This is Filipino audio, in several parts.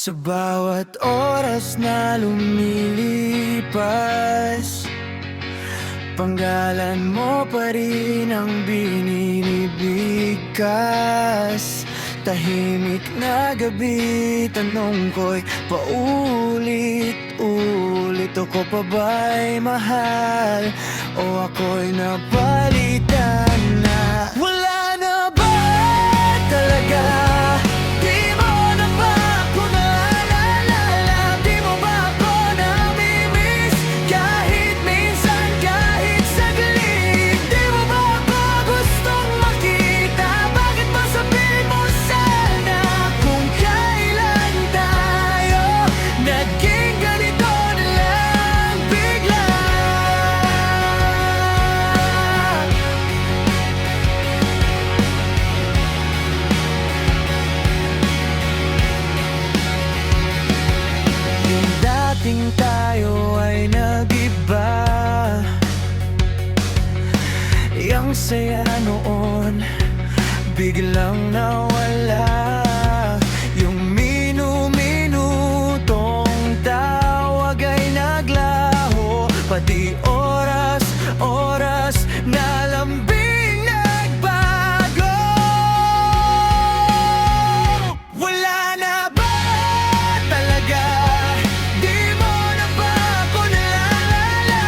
Sa bawat oras na lumilipas, panggalan mo pa rin ang binibigkas. Tahimik na gabi, tanong ko'y paulit-ulit. Ako pa ba'y mahal o ako'y napalitan na? Wala na ba talaga? Di mo na ba ako naalala? Di mo ba ako namimiss? Kahit minsan, kahit saglit. Di mo ba ako gustong makita? Bakit ba sabihin mo sana kung kailan tayo naging ganito na lang bigla? Yung dating tayo ay nag-iba, yung saya noon biglang nawala. Yung minu-minutong tawag ay naglaho, pati oras na lambing nagbago. Wala na ba talaga? Di mo na ba ako naalala?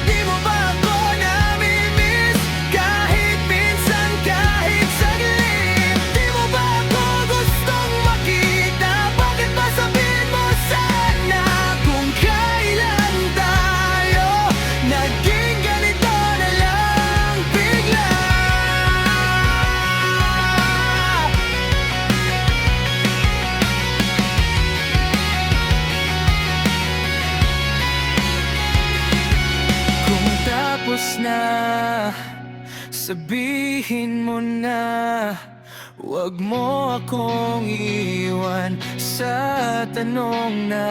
Di mo ba ako namimiss? Kahit minsan, kahit saglit. Di mo ba ako gustong makita? Bakit ba sabihin mo sana kung kailan tayo naging ganito na lang bigla? Kung tapos na, sabihin mo na. Huwag mo akong iwan sa tanong na